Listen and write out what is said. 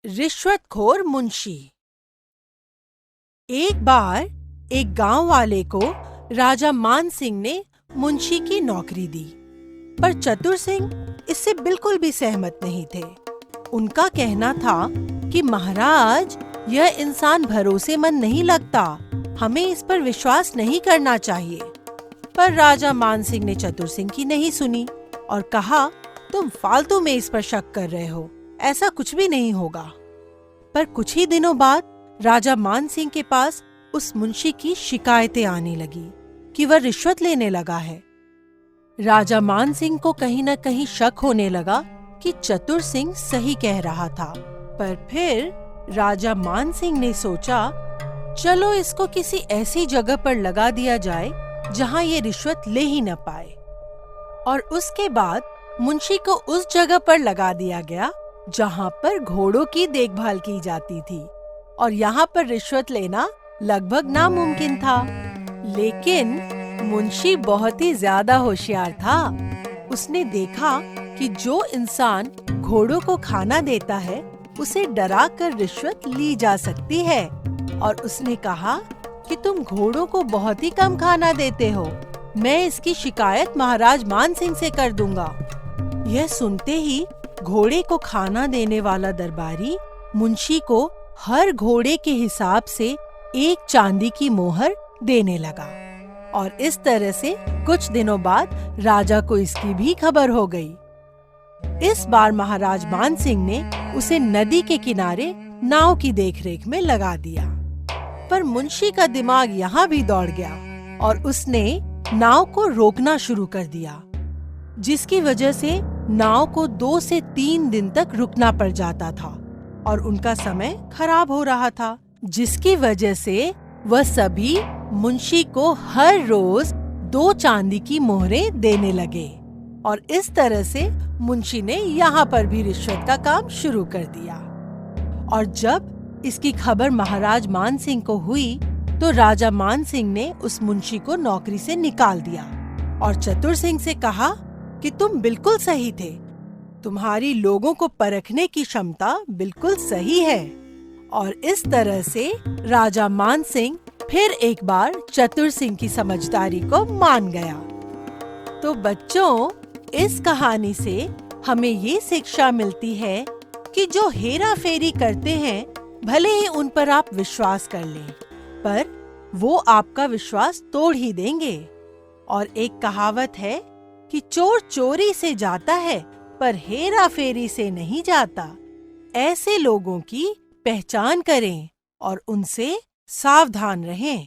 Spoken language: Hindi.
रिश्वतखोर मुंशी। एक बार एक गांव वाले को राजा मान सिंह ने मुंशी की नौकरी दी, पर चतुर सिंह इससे बिल्कुल भी सहमत नहीं थे। उनका कहना था कि महाराज, यह इंसान भरोसेमंद नहीं लगता, हमें इस पर विश्वास नहीं करना चाहिए। पर राजा मान सिंह ने चतुर सिंह की नहीं सुनी और कहा, तुम फालतू में इस पर शक कर रहे हो, ऐसा कुछ भी नहीं होगा। पर कुछ ही दिनों बाद राजा मान सिंह के पास उस मुंशी की शिकायतें आने लगी कि वह रिश्वत लेने लगा है। राजा मान सिंह को कहीं न कहीं शक होने लगा कि चतुर सिंह सही कह रहा था। पर फिर राजा मान सिंह ने सोचा, चलो इसको किसी ऐसी जगह पर लगा दिया जाए जहां ये रिश्वत ले ही न पाए। और उसके बाद मुंशी को उस जगह पर लगा दिया गया जहां पर घोड़ों की देखभाल की जाती थी, और यहाँ पर रिश्वत लेना लगभग नामुमकिन था। लेकिन मुंशी बहुत ही ज्यादा होशियार था। उसने देखा कि जो इंसान घोड़ों को खाना देता है उसे डरा कर रिश्वत ली जा सकती है, और उसने कहा कि तुम घोड़ों को बहुत ही कम खाना देते हो, मैं इसकी शिकायत महाराज मान सिंह से कर दूंगा। यह सुनते ही घोड़े को खाना देने वाला दरबारी मुंशी को हर घोड़े के हिसाब से एक चांदी की मोहर देने लगा, और इस तरह से कुछ दिनों बाद राजा को इसकी भी खबर हो गई। इस बार महाराज मान सिंह ने उसे नदी के किनारे नाव की देखरेख में लगा दिया। पर मुंशी का दिमाग यहाँ भी दौड़ गया और उसने नाव को रोकना शुरू कर दिया, जिसकी वजह से नाव को 2 से 3 दिन तक रुकना पड़ जाता था और उनका समय खराब हो रहा था, जिसकी वजह से वह सभी मुंशी को हर रोज 2 चांदी की मोहरें देने लगे। और इस तरह से मुंशी ने यहाँ पर भी रिश्वत का काम शुरू कर दिया। और जब इसकी खबर महाराज मान सिंह को हुई तो राजा मान सिंह ने उस मुंशी को नौकरी से निकाल दिया और चतुर सिंह से कहा कि तुम बिल्कुल सही थे, तुम्हारी लोगों को परखने की क्षमता बिल्कुल सही है। और इस तरह से राजा मान सिंह फिर एक बार चतुर सिंह की समझदारी को मान गया। तो बच्चों, इस कहानी से हमें ये शिक्षा मिलती है कि जो हेरा फेरी करते हैं, भले ही उन पर आप विश्वास कर लें, पर वो आपका विश्वास तोड़ ही देंगे। और एक कहावत है कि चोर चोरी से जाता है पर हेरा फेरी से नहीं जाता। ऐसे लोगों की पहचान करें और उनसे सावधान रहें।